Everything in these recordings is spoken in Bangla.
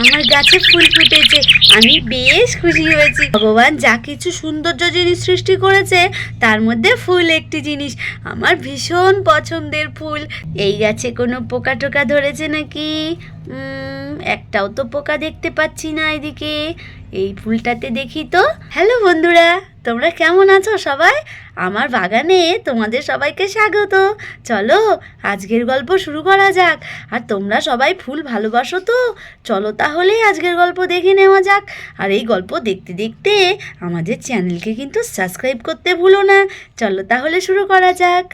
আমার গাছে ফুল ফুটেছে, আমি বেশ খুশি হয়েছি। ভগবান যা কিছু সৌন্দর্য জিনিস সৃষ্টি করেছে তার মধ্যে ফুল একটি জিনিস। আমার ভীষণ পছন্দের ফুল। এই গাছে কোনো পোকা টোকা ধরেছে নাকি? একটাও তো পোকা দেখতে পাচ্ছি না এদিকে। এই ফুলটাতে দেখি তো। হ্যালো বন্ধুরা, তোমরা কেমন আছো সবাই? আমার বাগানে তোমাদের সবাইকে স্বাগত। চলো আজকের গল্প শুরু করা যাক। আর তোমরা সবাই ফুল ভালোবাসো তো? চলো তাহলে আজকের গল্প দেখে নেওয়া যাক। আর এই গল্প দেখতে দেখতে আমাদের চ্যানেলকে কিন্তু সাবস্ক্রাইব করতে ভুলো না। চলো তাহলে শুরু করা যাক।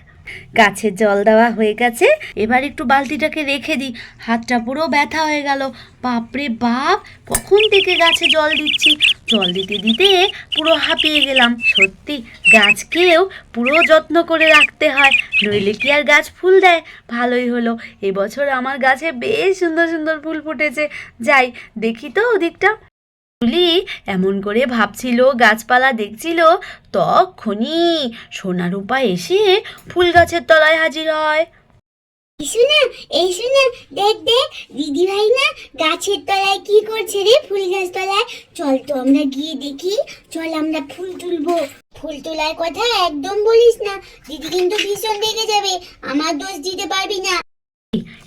গাছে জল দেওয়া হয়ে গেছে, এবার একটু বালতিটাকে রেখে দিই। হাতটা পুরো ব্যথা হয়ে গেল। বাপরে বাপ, কখন থেকে গাছে জল দিচ্ছি, জল দিতে দিতে পুরো হাঁপিয়ে গেলাম। সত্যি গাছকেও পুরো যত্ন করে রাখতে হয়, নইলে কি আর গাছ ফুল দেয়? ভালোই হলো, এবছর আমার গাছে বেশ সুন্দর সুন্দর ফুল ফুটেছে। যাই দেখি তো ওদিকটা। তুলি এমন করে ভাবছিল, গাছপালা দেখছিল, তখনই সোনারূপা এসে ফুল গাছের তলায় হাজির হয়। এই শোনা, দেখ দেখ দিদি ভাই না গাছের তলায় কি করছে রে, ফুল গাছ তলায়। চল তো আমরা গিয়ে দেখি। চল আমরা ফুল তুলবো। ফুল তোলার কথা একদম বলিস না, দিদি কিন্তু ভীষণ রেগে যাবে। আমার দোষ দিতে পারবি না।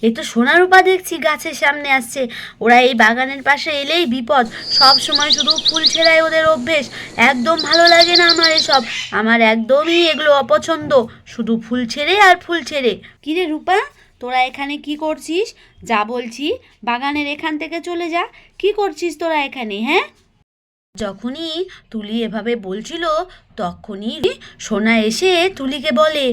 এই তো সোনারূপা দেখছি গাছের সামনে আসছে। ওরা এই বাগানের পাশে এলেই বিপদ, সব সময় শুধু ফুল ছেঁড়ায় ওদের অভ্যেস। একদম ভালো লাগে না আমার এসব, আমার একদমই এগুলো অপছন্দ। শুধু ফুল ছেড়ে আর ফুল ছেড়ে। কিরে রূপা, তোরা এখানে কি করছিস? যা বলছি বাগানের এখান থেকে চলে যা। কি করছিস তোরা এখানে? হ্যাঁ, যখনই তুলি এভাবে বলছিল তখনই সোনা এসে তুলিকে বলে,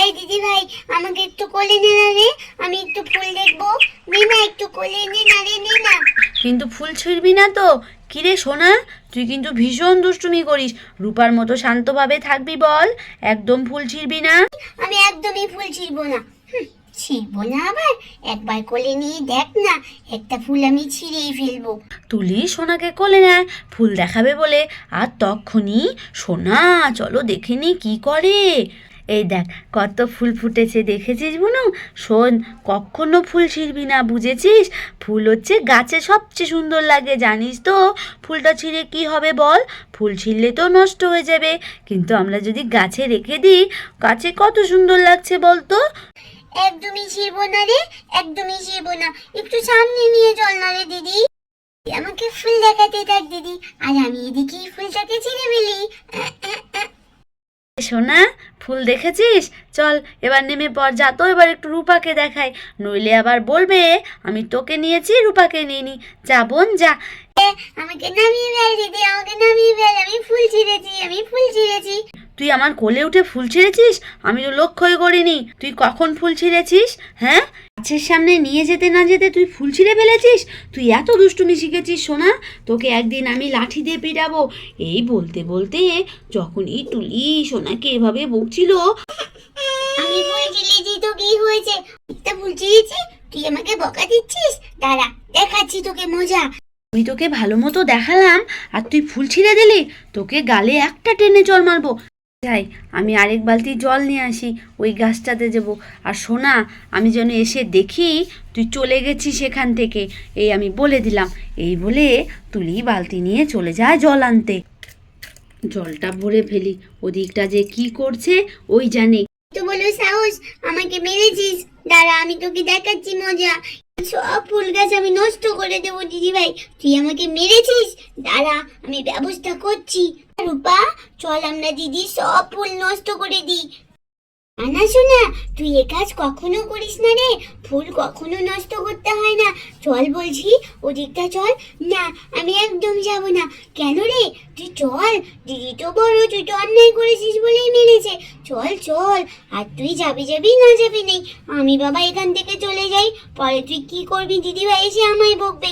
এই দিদি ভাই, আমাকে একটু কোলে নে না রে, আমি একটু ফুল দেখবো। নে না, একটু কোলে নে না রে, নে না। কিন্তু ফুল ছিঁড়বি না তো? কিরে সোনা, তুই কিন্তু ভীষণ দুষ্টুমি করিস। রূপার মতো শান্তভাবে থাকবি বল, একদম ফুল ছিঁড়বি না। আমি একদমই ফুল ছিঁড়বো না। ছিঁড়বো না আবার? একবার কোলে নিয়ে দেখ না, একটা ফুল আমি ছিঁড়েই ফেলবো। তুলি সোনাকে কোলে নেয় ফুল দেখাবে বলে। আর তখনই সোনা, চলো দেখে নি কি করে। এই দেখ কত ফুল ফুটেছে, দেখেছিস বুনু? শোন, কখনো ফুল ছিঁড়বি না, বুঝেছিস? ফুল হচ্ছে গাছে সবচেয়ে সুন্দর লাগে, জানিস তো? ফুলটা ছিঁড়ে কি হবে বল? ফুল ছিঁড়লে তো নষ্ট হয়ে যাবে, কিন্তু আমরা যদি গাছে রেখে দিই, গাছে কত সুন্দর লাগছে বলতো? একদমই ছিঁড়বো না রে, একদমই ছিঁড়বো না। একটু সামনে নিয়ে চল না রে দিদি। আমাকে ফুল দেখাতে থাক দিদি, আর আমি এদিকে ফুলটাকে ছিঁড়ে ফেলি। সোনা, ফুল দেখেছিস? চল এবার নেমে পড়, যা তো এবার একটু রূপাকে দেখাই, নইলে আবার বলবে আমি তোকে নিয়েছি রূপাকে নিইনি। যা বোন যা। আমাকে নামিয়ে ফেল দিদি, আমাকে নামিয়ে ফেল। আমি ফুল ছিঁড়েছি, আমি ফুল ছিঁড়েছি। তুই আমার কোলে উঠে ফুল ছিঁড়েছিস? আমি তো লক্ষ্যই করিনি। তুই কখন ফুল ছিঁড়েছিস? হ্যাঁ, গাছের সামনে নিয়ে যেতে না যেতে তুই ফুল ছিঁড়ে ফেলেছিস? তুই এত দুষ্টুমি শিখেছিস সোনা, তোকে একদিন আমি লাঠি দিয়ে পিটাবো। এই বলতে বলতে যখনই তুলি সোনাকে এভাবে বকছিল, আমি ফুল ছিঁড়েছি তো কি হয়েছে? একটা ফুল ছিঁড়েছি, তুই আমাকে বকা দিচ্ছিস? দাঁড়া, দেখাচ্ছি তোকে মজা। আমি তোকে ভালো মতো দেখালাম আর তুই ফুল ছিঁড়ে দিলি। তোকে গালে একটা টেনে জল মারবো। যাই, আমি আরেক বালতি জল নিয়ে আসি, ওই গাছটাতে যাবো। আর সোনা, আমি যেন এসে দেখি তুই চলে গেছিস সেখান থেকে, এই আমি বলে দিলাম। এই বলে তুলি বালতি নিয়ে চলে যায় জল আনতে। জলটা ভরে ফেলি, ওদিকটা যে কি করছে ওই জানে। তো বলো সাহস, আমাকে মেরেছিস? দাঁড়া, আমি তোকে দেখাচ্ছি মজা। সব ফুল গাছ আমি নষ্ট করে দেবো দিদি ভাই, তুই আমাকে মেরেছিস। দাঁড়া, আমি ব্যবস্থা করছি। রূপা, চল আমরা দিদি সব ফুল নষ্ট করে দিই। না শোনা, তুই এ কাজ কখনো করিস না রে, ফুল কখনো নষ্ট করতে হয় না। চল বলছি, ওদিকটা চল। না, আমি একদম যাব না। কেন রে? তুই চল, দিদি তো বড়, তুই তো অন্যায় করেছিস বলেই মেরেছে। চল চল, আর তুই যাবি যাবি না যাবি নেই। আমি বাবা এখান থেকে চলে যাই, পরে তুই কি করবি দিদি ভাই এসে আমায় বকবে।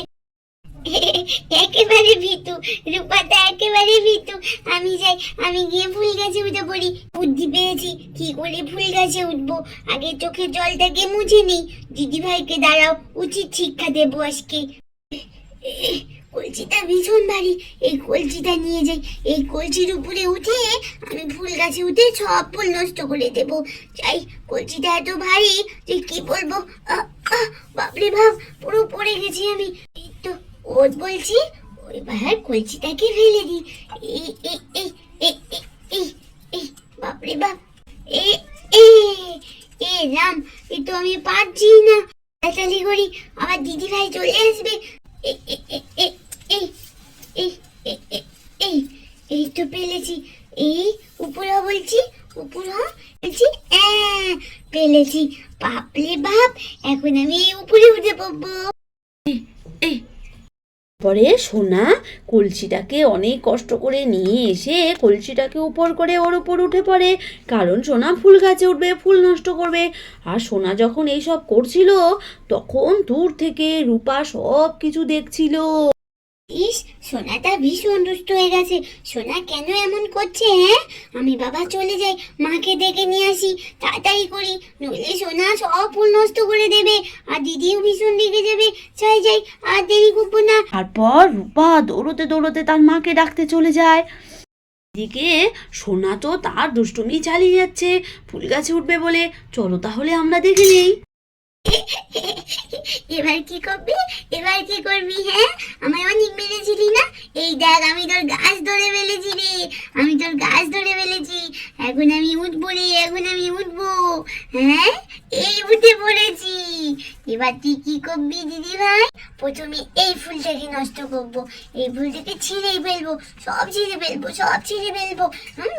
একেবারে ভীতু, রূপাটা একেবারে ভীতু। আমি যাই, আমি গিয়ে ফুল গাছে উঠে পড়ি। বুদ্ধি পেয়েছি কি করে ফুল গাছে উঠবো। আগে চোখের জলটাকে মুছে নিই। দিদি ভাইকে দাঁড়াও, উচিত শিক্ষা দেবো আজকে। কলসিটা ভীষণ ভারী, এই কলসিটা নিয়ে যাই। এই কলসির উপরে উঠে আমি ফুল গাছে উঠে সব ফুল নষ্ট করে দেব। যাই, কলসিটা এত ভারী যে কি বলবো। বাপরে বাপ, পুরো পড়ে গেছি আমি। এই তো ওর বলছি, এবার কলসিটাকে ফেলে দিই। এই এই এই এই এই এই এই বাপরে বাপ, এ এ এ রাম, এ তো আমি পারছি না। তাড়াতাড়ি করি, আবার দিদি ভাই চলে আসবে। এই এই এই এই এই এই এই এই তো পেলেছি। এই উপরে বলছি, উপরে বলছি, পেলেছি। বাপরে বাপ, এখন আমি এই উপরে উঠে পড়বো। এই পরে সোনা কলসিটাকে অনেক কষ্ট করে নিয়ে এসে কলসিটাকে উপর করে ওর উপর উঠে পড়ে, কারণ সোনা ফুল গাছে উঠবে, ফুল নষ্ট করবে। আর সোনা যখন এইসব করছিল তখন দূর থেকে রূপা সব কিছু দেখছিল। ইস, সোনাটা ভীষণ দুষ্ট হয়ে গেছে। সোনা কেন এমন করছে? হ্যাঁ, আমি বাবা চলে যাই, মাকে ডেকে নিয়ে আসি, তাড়াতাড়ি করি, নইলে সোনা সব ফুল নষ্ট করে দেবে, আর দিদিও ভীষণ রেগে যাবে। যাই যাই, আর দেরি করবো না। তারপর রূপা দৌড়তে দৌড়তে তার মাকে ডাকতে চলে যায়। এদিকে সোনা তো তার দুষ্টুমি চালিয়ে যাচ্ছে ফুল গাছে উঠবে বলে। চলো তাহলে আমরা দেখে নেই। এবার কি করবি? এবার কি করবি? হ্যাঁ, আমায় অনেক মেরেছিলি না? এই দেখ, আমি তোর গাছ ধরে ফেলেছি রে, আমি তোর গাছ ধরে ফেলেছি। এখন আমি উঠবো রে, এখন আমি উঠবো। হ্যাঁ, এই উঠে পড়েছি। এবার তুই কি করবি দিদি ভাই? প্রথমে এই ফুলটাকে নষ্ট করবো, এই ফুলটাকে ছিঁড়েই ফেলবো, সব ছিঁড়ে ফেলবো, সব ছিঁড়ে ফেলবো।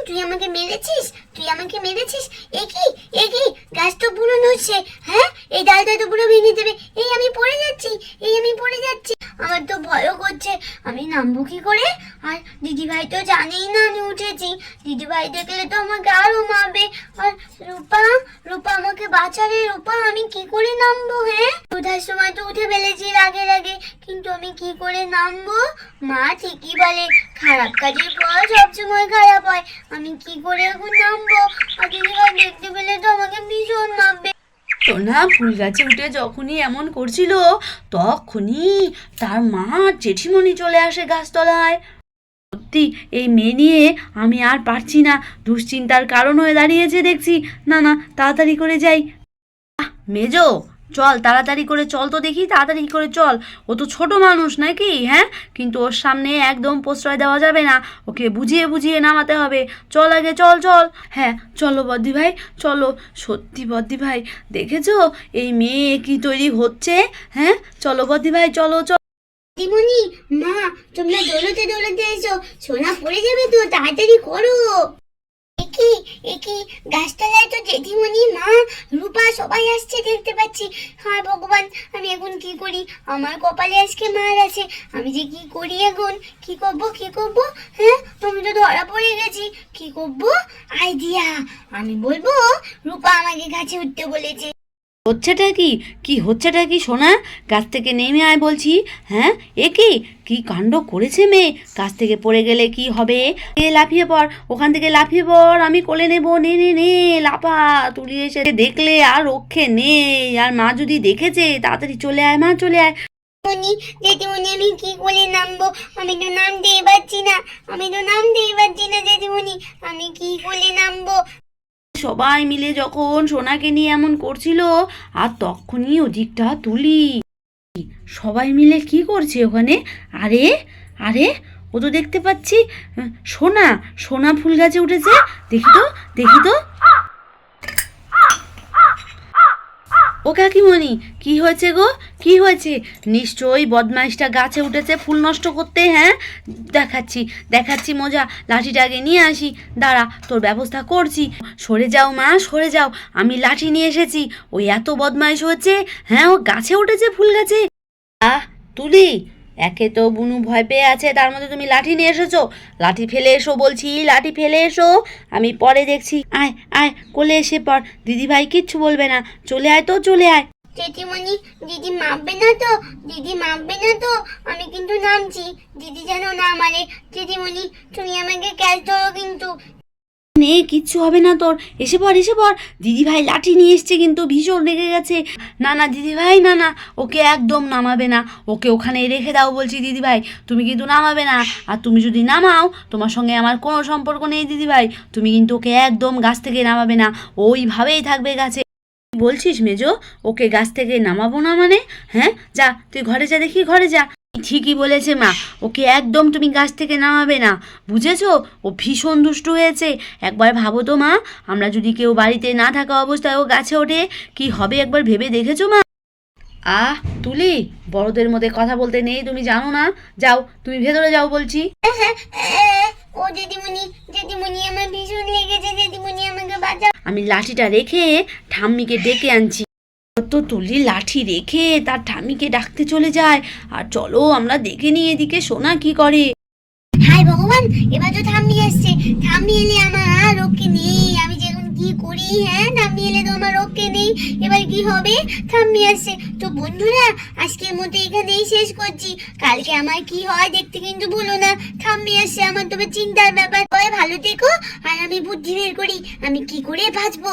তুই আমাকে মেরেছিস, তুই আমাকে মেরেছিস। একই একই, গাছ তো পুরো নড়ছে। হ্যাঁ, এই ডালটা তো পুরো ভেঙে দেবে। এই আমি পড়ে যাচ্ছি, এই আমি পড়ে যাচ্ছি। আমার তো ভয়ও করছে, আমি নামবো কি করে? আর দিদিভাই তো জানেই না আমি উঠেছি। দিদিভাই দেখলে তো আমাকে আরো মারবে। আর রূপা, রূপা আমাকে বাঁচালে। রূপা, আমি কি করে নামবো? হ্যাঁ, ওঠার সময় তো উঠে ফেলেছি রাগে রাগে, কিন্তু আমি কি করে নামবো? মা ঠিকই বলে, খারাপ কাজের ফল সবসময় খারাপ হয়। আমি কি করে এখন নামবো? আর দিদিভাই দেখতে পেলে তো আমাকে ভীষণ মারবে। সোনা ফুল গাছে উঠে যখনই এমন করছিল তখনই তার মা জেঠিমণি চলে আসে গাছতলায়। সত্যি এই মেয়ে নিয়ে আমি আর পারছি না, দুশ্চিন্তার কারণ হয়ে দাঁড়িয়েছে দেখছি। না না, তাড়াতাড়ি করে যাই। মেজো, চল তাড়াতাড়ি করে চল তো দেখি, তাড়াতাড়ি করে চল। ও তো ছোট মানুষ নাকি? হ্যাঁ, কিন্তু ওর সামনে একদম প্রশ্রয় দেওয়া যাবে না, ওকে বুঝিয়ে বুঝিয়ে নামাতে হবে। চল আগে, চল চল। হ্যাঁ চলো বদ্দি ভাই, চলো। সত্যি বদ্দি ভাই, দেখেছো এই মেয়ে কি তৈরি হচ্ছে? হ্যাঁ চলো বদ্দি ভাই, চলো চল। দিদিমণি, মা, তোমরা দৌড়তে দৌড়তে এসো, সোনা পড়ে যাবে তো, তাড়াতাড়ি করো। একই একই, গাছতলায় তো জেঠিমণি, মা, রূপা সবাই আসছে দেখতে পাচ্ছি। হ্যাঁ ভগবান, আমি এখন কি করি? আমার কপালে আজকে মার আছে। আমি যে কি করি এখন? কি করবো, কি করবো? হ্যাঁ, আমি তো ধরা পড়ে গেছি। কি করবো? আইডিয়া, আমি বলবো রূপা আমাকে গাছে উঠতে বলেছে। হচ্ছেটা কি? কি হচ্ছেটা কি সোনা? গাছ থেকে নেমে আয় বলছি। হ্যাঁ, এ কি কি কাণ্ড করেছে মেয়ে? গাছ থেকে পড়ে গেলে কি হবে? এ লাফিয়ে পড়, ওখান থেকে লাফিয়ে পড়, আমি কোলে নেবো। নে নে নে, লাফা। তুলি এসে দেখলে আর রক্ষে নেই। আর মা যদি দেখেছে, তাড়াতাড়ি চলে আয় মা, চলে আয়। জেঠিমণি, আমি কি করে নামবো? আমি তো নামতেই পারছি না, আমি তো নামতেই পারছি না জেঠিমণি, আমি কি করে নামবো? সবাই মিলে যখন সোনাকে নিয়ে এমন করছিল, আর তখনই ওদিকটা তুলি সবাই মিলে কি করছে ওখানে? আরে আরে, ও তো দেখতে পাচ্ছি সোনা, সোনা ফুল গাছে উঠেছে। দেখি তো, দেখি তো। ও কাকিমণি, কি হয়েছে গো? কি হয়েছে? নিশ্চয়ই বদমাইশটা গাছে উঠেছে ফুল নষ্ট করতে। হ্যাঁ, দেখাচ্ছি দেখাচ্ছি মজা। লাঠিটা আগে নিয়ে আসি, দাঁড়া, তোর ব্যবস্থা করছি। সরে যাও মা, সরে যাও, আমি লাঠি নিয়ে এসেছি। ওই এত বদমাইশ হয়েছে। হ্যাঁ, ও গাছে উঠেছে, ফুল গাছে। তুলি, একে তো বুনু ভয় পেয়ে আছে, তার মধ্যে তুমি লাঠি নিয়ে এসেছো। লাঠি ফেলে এসো বলছি, লাঠি ফেলে এসো, আমি পরে দেখছি। আয় আয়, কোলে এসে পড়, দিদিভাই কিচ্ছু বলবে না। চলে আয় তো, চলে আয়। জেঠিমণি, দিদি মারবে না তো? দিদি মারবে না তো? আমি কিন্তু নামছি, দিদি যেন না মারে। জেঠিমণি, তুমি আমাকে ক্যাচ ধরো কিন্তু। নে কিচ্ছু হবে না তোর, এসে পড় এসে পড়। দিদি ভাই লাঠি নিয়ে এসছে কিন্তু ভীষণ রেগে গেছে। না না দিদি ভাই, না না, ওকে একদম নামাবে না, ওকে ওখানে রেখে দাও বলছি দিদি ভাই, তুমি কিন্তু নামাবে না। আর তুমি যদি নামাও তোমার সঙ্গে আমার কোনো সম্পর্ক নেই দিদি ভাই, তুমি কিন্তু ওকে একদম গাছ থেকে নামাবে না, ওইভাবেই থাকবে গাছে। কি বলছিস মেজো, ওকে গাছ থেকে নামাবো না মানে? হ্যাঁ যা তুই ঘরে যা, দেখি ঘরে যা। ঠিকই বলেছে মা, ওকে একদম তুমি গাছ থেকে নামাবে না, বুঝেছো? ও ভীষণ দুষ্টু হয়েছে। একবার ভাবো তো মা, আমরা যদি কেউ বাড়িতে না থাকা অবস্থায় ও গাছে ওঠে কি হবে, একবার ভেবে দেখেছো মা? আহ তুলি, বড়দের মধ্যে কথা বলতে নেই, তুমি জানো না? যাও তুমি ভেতরে যাও বলছি। ও দিদিমণি, দিদিমণি আমার ভীষণ লেগেছে, দিদিমণি আমাকে বাঁচাও। আমি লাঠিটা রেখে ঠাম্মিকে ডেকে আনছি। তো তুলি লাঠি রেখে তার ঠাম্মিকে ডাকতে চলে যায়। আর চলো আমরা দেখে নিই এদিকে সোনা কি করে। হায় ভগবান, এবার তো ঠাম্মি আসছে। ঠাম্মি এলে আমার আর রক্ষে নেই, আমি যে এখন কি করি? হ্যাঁ, ঠাম্মি এলে তো আমার রক্ষে নেই, এবার কি হবে? ঠাম্মি আসছে। তো বন্ধুরা, আজকের মতো এখানেই শেষ করছি। কালকে আমার কি হয় দেখতে কিন্তু ভুলো না। ঠাম্মি আসছে, আমার তবে চিন্তার ব্যাপার। সবাই ভালো থেকো, আর আমি বুদ্ধি বের করি আমি কি করে বাঁচবো।